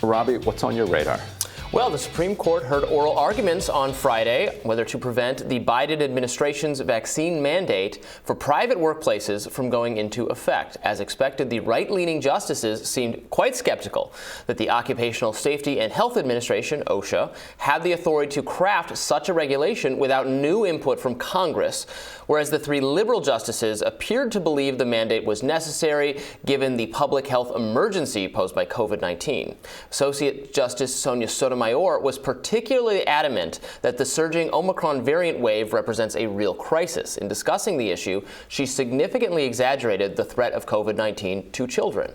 Robby, what's on your radar? Well, the Supreme Court heard oral arguments on Friday whether to prevent the Biden administration's vaccine mandate for private workplaces from going into effect. As expected, the right-leaning justices seemed quite skeptical that the Occupational Safety and Health Administration, OSHA, had the authority to craft such a regulation without new input from Congress, whereas the three liberal justices appeared to believe the mandate was necessary given the public health emergency posed by COVID-19. Associate Justice Sonia Sotomayor was particularly adamant that the surging Omicron variant wave represents a real crisis. In discussing the issue, she significantly exaggerated the threat of COVID-19 to children.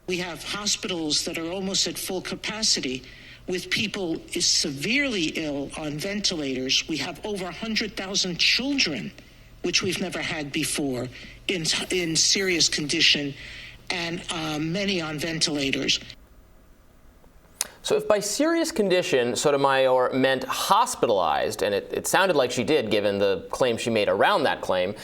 We have hospitals that are almost at full capacity with people severely ill on ventilators. We have over 100,000 children, which we've never had before, in serious condition, and many on ventilators. So if by serious condition Sotomayor meant hospitalized, and it sounded like she did given the claim she made around that claim,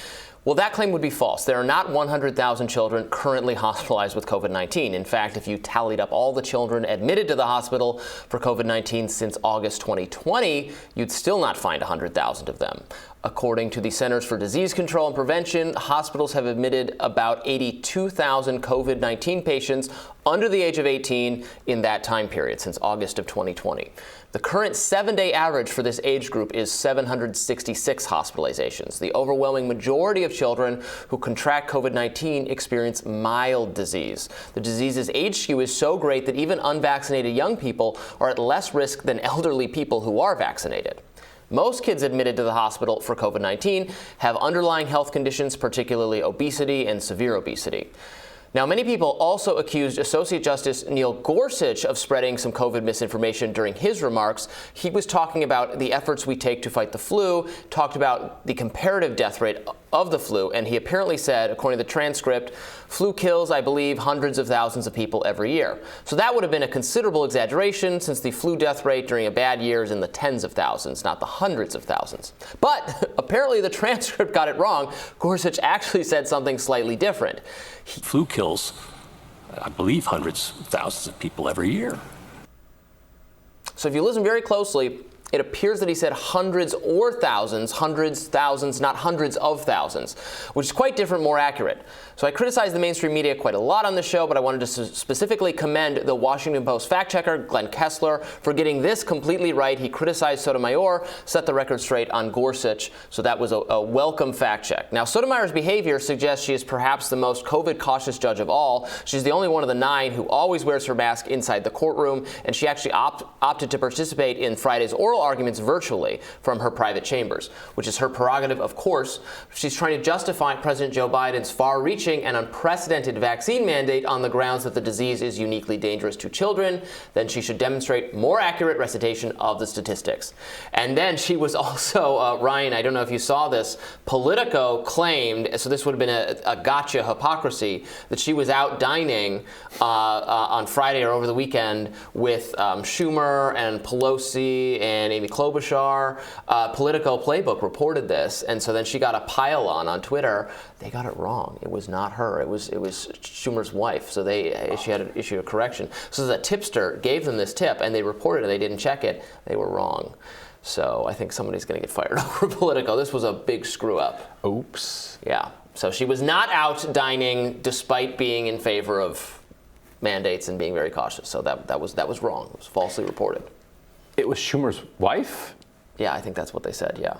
well, that claim would be false. There are not 100,000 children currently hospitalized with COVID-19. In fact, if you tallied up all the children admitted to the hospital for COVID-19 since August 2020, you'd still not find 100,000 of them. According to the Centers for Disease Control and Prevention, hospitals have admitted about 82,000 COVID-19 patients under the age of 18 in that time period, since August of 2020. The current 7-day average for this age group is 766 hospitalizations. The overwhelming majority of children who contract COVID-19 experience mild disease. The disease's age skew is so great that even unvaccinated young people are at less risk than elderly people who are vaccinated. Most kids admitted to the hospital for COVID-19 have underlying health conditions, particularly obesity and severe obesity. Now, many people also accused Associate Justice Neil Gorsuch of spreading some COVID misinformation during his remarks. He was talking about the efforts we take to fight the flu, talked about the comparative death rate of the flu, and he apparently said, according to the transcript, flu kills, I believe, hundreds of thousands of people every year. So that would have been a considerable exaggeration, since the flu death rate during a bad year is in the tens of thousands, not the hundreds of thousands. But apparently the transcript got it wrong. Gorsuch actually said something slightly different. Flu kills, I believe, hundreds of thousands of people every year. So if you listen very closely, it appears that he said hundreds or thousands, hundreds, thousands, not hundreds of thousands, which is quite different, more accurate. So I criticized the mainstream media quite a lot on the show, but I wanted to specifically commend the Washington Post fact checker, Glenn Kessler, for getting this completely right. He criticized Sotomayor, set the record straight on Gorsuch, so that was a welcome fact check. Now, Sotomayor's behavior suggests she is perhaps the most COVID-cautious judge of all. She's the only one of the 9 who always wears her mask inside the courtroom, and she actually opted to participate in Friday's oral arguments virtually from her private chambers, which is her prerogative, of course. She's trying to justify President Joe Biden's far-reaching and unprecedented vaccine mandate on the grounds that the disease is uniquely dangerous to children. Then she should demonstrate more accurate recitation of the statistics. And then she was also, Ryan, I don't know if you saw this, Politico claimed, so this would have been a gotcha hypocrisy, that she was out dining on Friday or over the weekend with Schumer and Pelosi and Amy Klobuchar. Politico Playbook reported this, and so then she got a pile on Twitter. They got it wrong. It was not her. It was Schumer's wife. So she had issued a correction. So the tipster gave them this tip, and they reported it. They didn't check it. They were wrong. So I think somebody's going to get fired over Politico. This was a big screw up. Oops. Yeah. So she was not out dining despite being in favor of mandates and being very cautious. So that was wrong. It was falsely reported. It was Schumer's wife? Yeah, I think that's what they said. Yeah.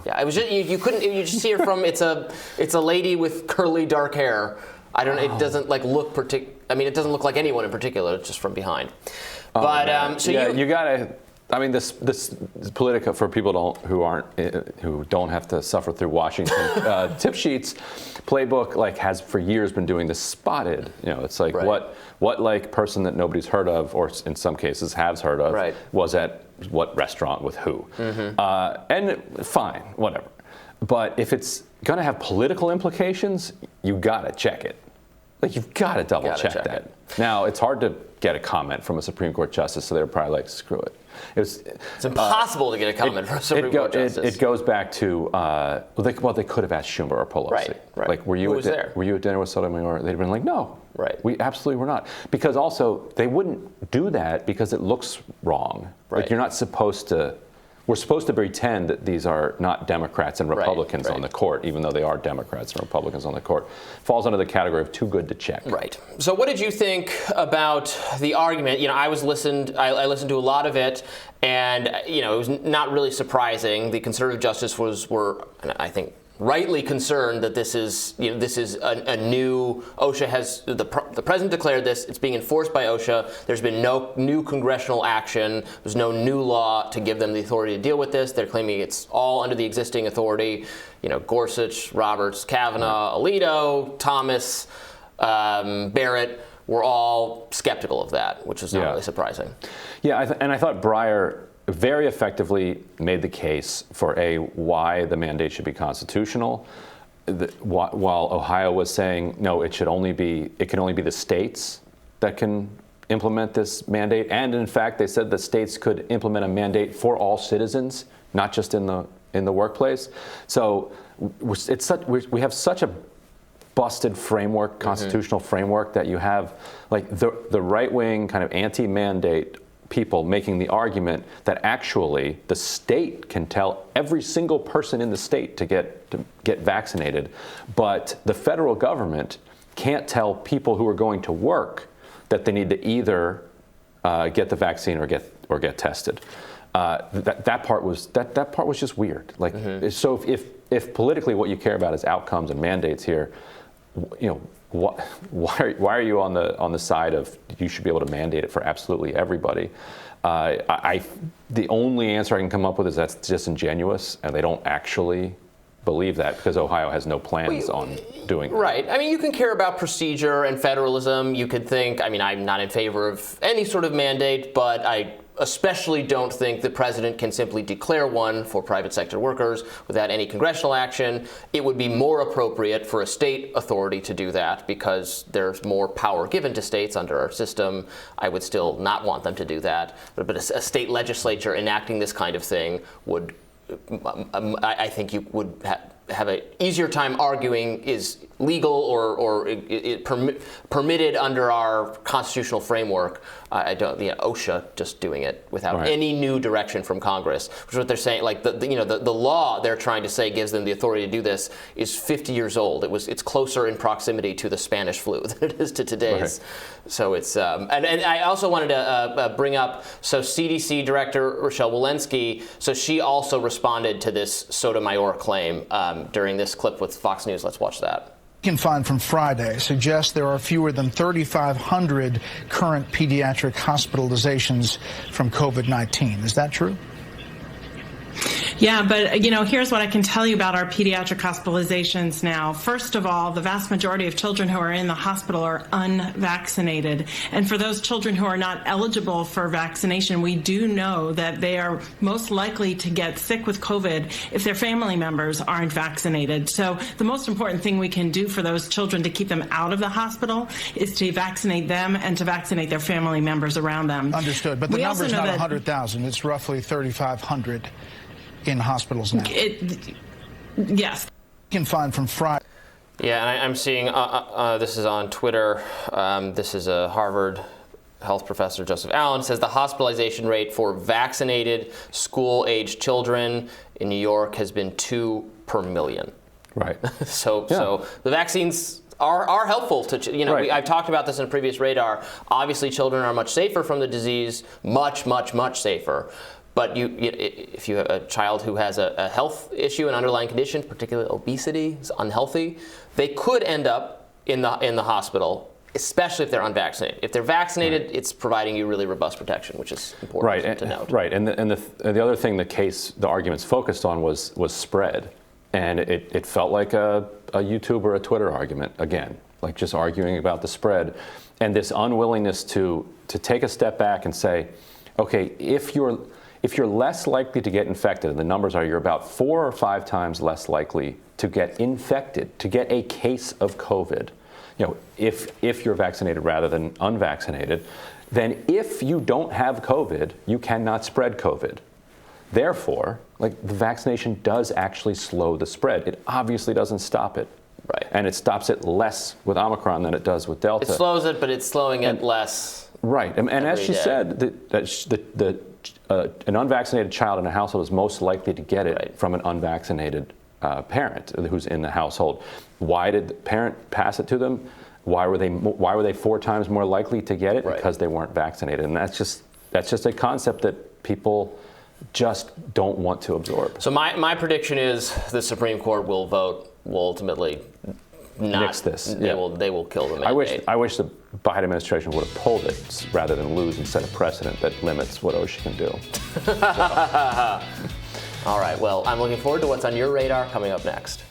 Yeah, it was just, you just see her from, it's a lady with curly dark hair. I don't know, it doesn't look it doesn't look like anyone in particular, it's just from behind. But so yeah, you gotta, I mean, this Politico, for people who don't have to suffer through Washington tip sheets, Playbook has for years been doing this spotted. It's like right. what person that nobody's heard of, or in some cases has heard of, right. was at what restaurant with who, and fine, whatever. But if it's gonna have political implications, you gotta check it. Like, you've got to double check check that. it. Now, it's hard to get a comment from a Supreme Court justice, so they're probably like, screw it. It's impossible to get a comment from a Supreme Court justice. It goes back to, they could have asked Schumer or Pelosi. Right. Like, were you at dinner with Sotomayor? They'd have been like, no. Right. We absolutely were not. Because also, they wouldn't do that because it looks wrong. Right. Like, you're not supposed to. We're supposed to pretend that these are not Democrats and Republicans on the court, even though they are Democrats and Republicans on the court. Falls under the category of too good to check. Right. So what did you think about the argument? You know, I listened to a lot of it, and it was not really surprising. The conservative justices were, I think, rightly concerned that this is a new. OSHA has the president declared this. It's being enforced by OSHA. There's been no new congressional action. There's no new law to give them the authority to deal with this. They're claiming it's all under the existing authority. Gorsuch, Roberts, Kavanaugh, Alito, Thomas, Barrett were all skeptical of that, which is not really surprising. Yeah, and I thought Breyer very effectively made the case for why the mandate should be constitutional, while Ohio was saying no, it can only be the states that can implement this mandate, and in fact they said the states could implement a mandate for all citizens, not just in the workplace. So we have such a busted framework, constitutional framework, that you have like the right wing kind of anti-mandate people making the argument that actually the state can tell every single person in the state to get vaccinated, but the federal government can't tell people who are going to work that they need to either get the vaccine or get tested. That part was just weird. Like, so if politically what you care about is outcomes and mandates here, why are you on the side of you should be able to mandate it for absolutely everybody? The only answer I can come up with is that's disingenuous, and they don't actually believe that because Ohio has no plans on doing that. Right. I mean, you can care about procedure and federalism. You could think, I'm not in favor of any sort of mandate, but I especially don't think the president can simply declare one for private sector workers without any congressional action. It would be more appropriate for a state authority to do that because there's more power given to states under our system. I would still not want them to do that. But a state legislature enacting this kind of thing would, I think you would have an easier time arguing is legal or permitted under our constitutional framework. OSHA just doing it without any new direction from Congress, which is what they're saying. Like the law they're trying to say gives them the authority to do this is 50 years old. It's closer in proximity to the Spanish flu than it is to today's. Right. So it's and I also wanted to bring up CDC Director Rochelle Walensky. So she also responded to this Sotomayor claim during this clip with Fox News. Let's watch that. Can find from Friday suggests there are fewer than 3,500 current pediatric hospitalizations from COVID-19. Is that true? Yeah, but here's what I can tell you about our pediatric hospitalizations now. First of all, the vast majority of children who are in the hospital are unvaccinated. And for those children who are not eligible for vaccination, we do know that they are most likely to get sick with COVID if their family members aren't vaccinated. So the most important thing we can do for those children to keep them out of the hospital is to vaccinate them and to vaccinate their family members around them. Understood. But the number's not 100,000. It's roughly 3,500. In hospitals now. Yes. You can find from Friday. Yeah, and I'm seeing this is on Twitter. This is a Harvard health professor, Joseph Allen, says the hospitalization rate for vaccinated school-age children in New York has been 2 per million. Right. So the vaccines are helpful to, right. I've talked about this in a previous radar. Obviously, children are much safer from the disease, much safer. But if you have a child who has a health issue, an underlying condition, particularly obesity, is unhealthy, they could end up in the hospital, especially if they're unvaccinated. If they're vaccinated, it's providing you really robust protection, which is important to note. Right, and the other thing the arguments focused on was spread, and it felt like a YouTube or a Twitter argument again, like just arguing about the spread, and this unwillingness to take a step back and say, okay, if you're less likely to get infected, and the numbers are you're about 4 or 5 times less likely to get infected, to get a case of COVID, if you're vaccinated rather than unvaccinated, then if you don't have COVID, you cannot spread COVID. Therefore, the vaccination does actually slow the spread. It obviously doesn't stop it. Right. And it stops it less with Omicron than it does with Delta. It slows it, but it's slowing it less. Right. And as she said, an unvaccinated child in a household is most likely to get it from an unvaccinated parent who's in the household. Why did the parent pass it to them? Why were they 4 times more likely to get it? Right. Because they weren't vaccinated. And that's just a concept that people just don't want to absorb. So my prediction is the Supreme Court will ultimately not nix this. They will kill the mandate. I wish the Biden administration would have pulled it rather than lose and set a precedent that limits what OSHA can do. All right. Well, I'm looking forward to what's on your radar coming up next.